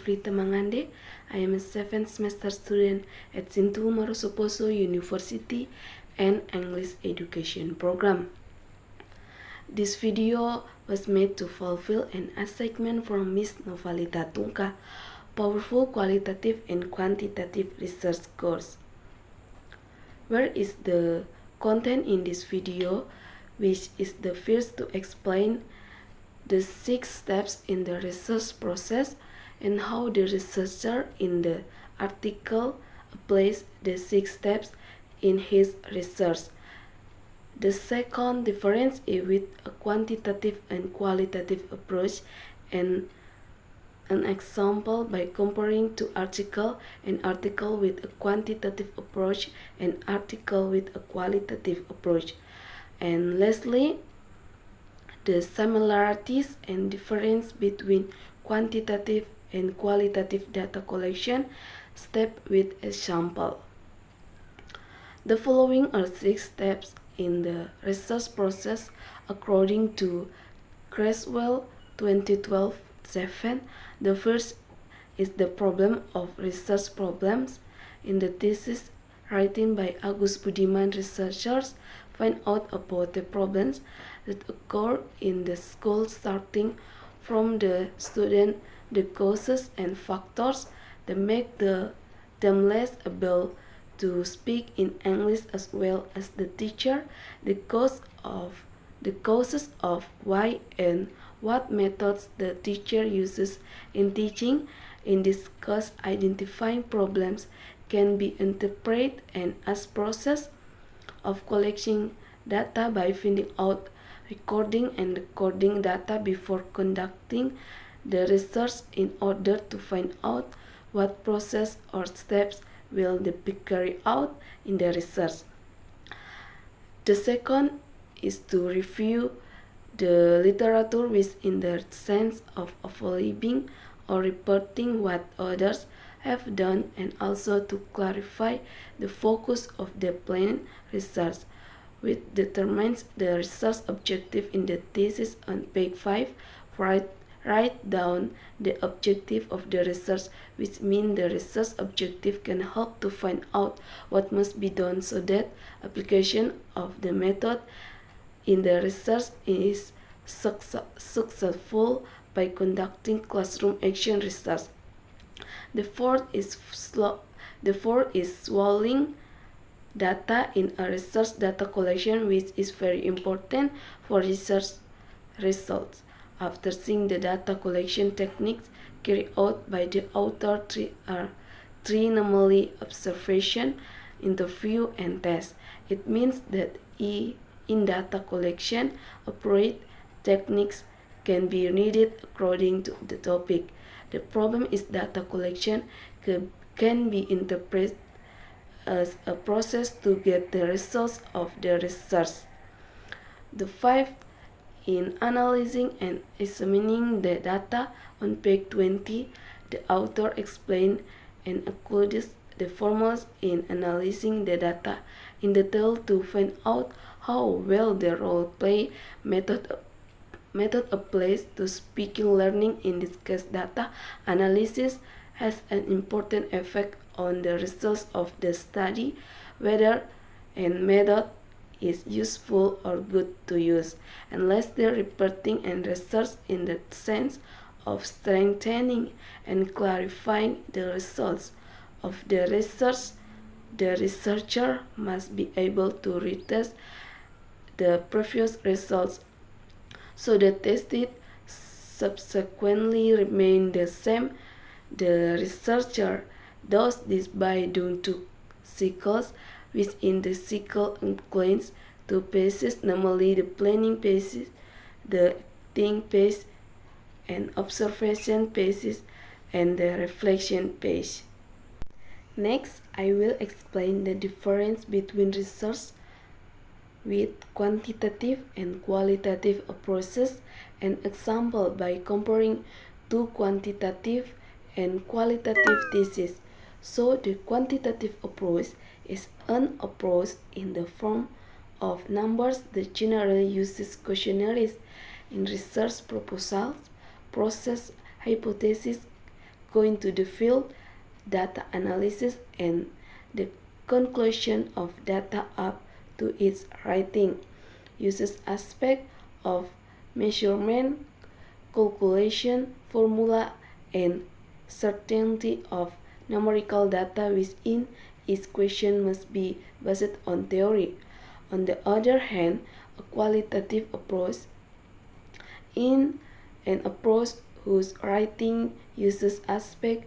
Novltiha Mangande. I am a 7th semester student at Sintu Marosoposo University and English Education Program. This video was made to fulfill an assignment from Miss Novalita Tungka, Powerful Qualitative and Quantitative Research course. Where is the content in this video, which is the first to explain the 6 steps in the research process and how the researcher in the article applies the 6 steps in his research. The second difference is with a quantitative and qualitative approach, and an example by comparing two articles, an article with a quantitative approach and article with a qualitative approach. And lastly, the similarities and difference between quantitative and qualitative data collection step with example. The following are 6 steps in the research process according to Creswell 2012-7. The first is the problem of research problems. In the thesis written by Agus Budiman, researchers find out about the problems that occur in the school, starting from the student, the causes and factors that make them less able to speak in English, as well as the teacher, the causes of why and what methods the teacher uses in teaching. In this case, identifying problems can be interpreted and as process of collecting data by finding out, recording and recording data before conducting the research in order to find out what process or steps will be carried out in the research. The second is to review the literature within the sense of evaluating or reporting what others have done, and also to clarify the focus of the planned research, which determines the research objective. In the thesis on page 5, write down the objective of the research, which means the research objective can help to find out what must be done so that application of the method in the research is successful by conducting classroom action research. The fourth is swallowing data in a research data collection, which is very important for research results. After seeing the data collection techniques carried out by the author, three normally observation, interview, and test. It means that in data collection, appropriate techniques can be needed according to the topic. The problem is data collection can be interpreted as a process to get the results of the research. The fifth, in analyzing and examining the data, on page 20, the author explains and includes the formulas in analyzing the data in detail to find out how well the role-play method applies to speaking learning. In this case, data analysis has an important effect on the results of the study, whether a method is useful or good to use, unless the reporting and research in the sense of strengthening and clarifying the results of the research. The researcher must be able to retest the previous results so the tested subsequently remain the same. The researcher does this by doing 2 cycles. Within the cycle includes 2 phases, namely the planning phase, the acting phase, and observation phases, and the reflection phase. Next, I will explain the difference between research with quantitative and qualitative approaches, an example by comparing 2 quantitative and qualitative theses. So the quantitative approach is an approach in the form of numbers that generally uses questionnaires in research proposals, process hypothesis go into the field, data analysis, and the conclusion of data up to its writing. Uses aspect of measurement, calculation, formula, and certainty of numerical data within each question must be based on theory. On the other hand, a qualitative approach in an approach whose writing uses aspects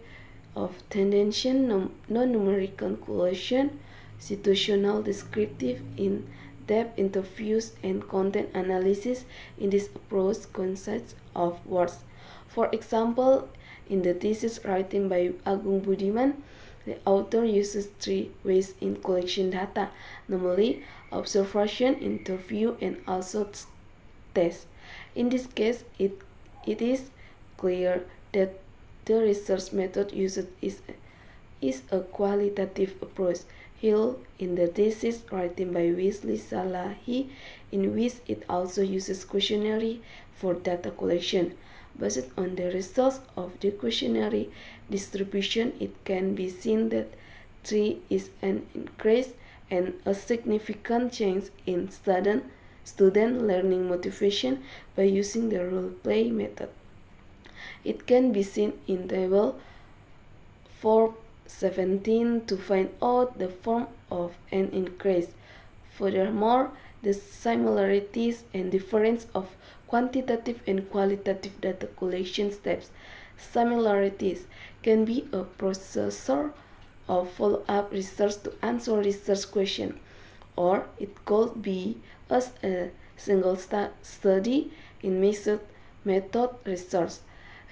of tendential non-numerical calculation, situational descriptive, in-depth interviews, and content analysis. In this approach consists of words. For example, in the thesis written by Agung Budiman, the author uses 3 ways in collection data, namely observation, interview, and also test. In this case, it is clear that the research method used is a qualitative approach. Hill in the thesis written by Wesley Salahi, in which it also uses questionnaire for data collection. Based on the results of the questionnaire distribution, it can be seen that 3 is an increase and a significant change in student learning motivation by using the role-play method. It can be seen in table 417 to find out the form of an increase. Furthermore, the similarities and difference of quantitative and qualitative data collection steps. Similarities can be a processor of follow-up research to answer research question, or it could be as a single study in method research.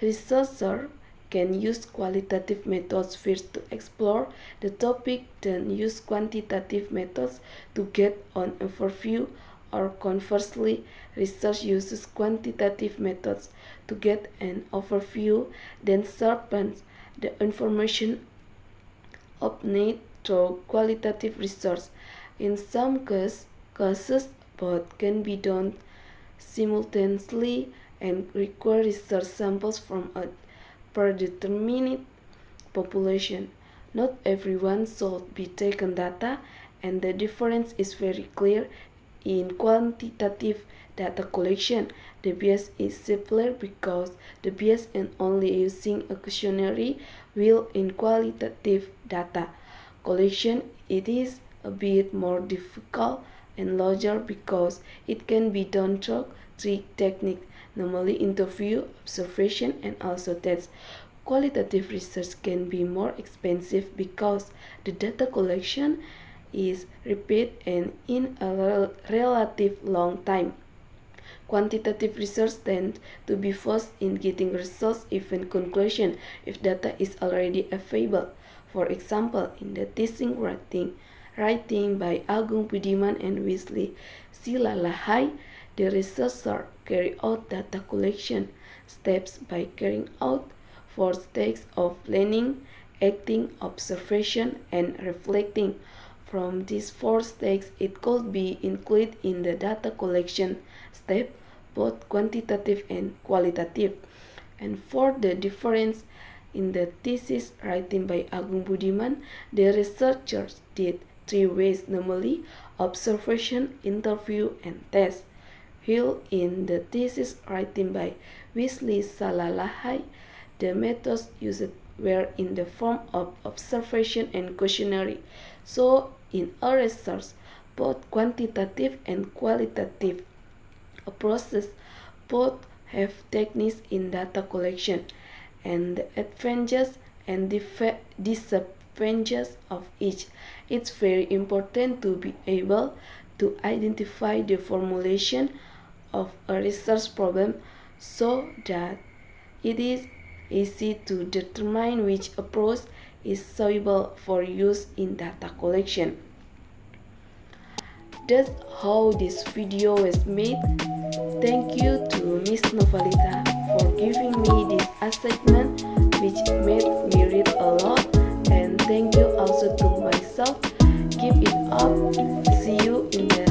Researchers can use qualitative methods first to explore the topic, then use quantitative methods to get an overview, or conversely, research uses quantitative methods to get an overview, then sharpens the information obtained through qualitative research. In some cases, both can be done simultaneously and require research samples from a predetermined population. Not everyone should be taken data, and the difference is very clear. In quantitative data collection, the bias is simpler because the bias is only using a questionnaire, while in qualitative data collection it is a bit more difficult and larger because it can be done through 3 techniques, namely interview, observation, and also test. Qualitative research can be more expensive because the data collection is repeated and in a relative long time. Quantitative research tends to be fast in getting results, even conclusion, if data is already available. For example, in the thesis writing by Agung Budiman and Wesley Silalahai, the researcher carry out data collection steps by carrying out 4 stages of planning, acting, observation, and reflecting. From these 4 stages, it could be included in the data collection step, both quantitative and qualitative. And for the difference, in the thesis written by Agung Budiman, the researchers did 3 ways, namely observation, interview, and test. While in the thesis written by Wesley Salalahai, the methods used were in the form of observation and questionnaire. So, in our research, both quantitative and qualitative approaches both have techniques in data collection, and the advantages and disadvantages of each. It's very important to be able to identify the formulation of a research problem so that it is easy to determine which approach is suitable for use in data collection. That's how this video was made. Thank you to Miss Novalita for giving me this assignment, which made me read a lot, and thank you also to myself. Keep it up. See you in the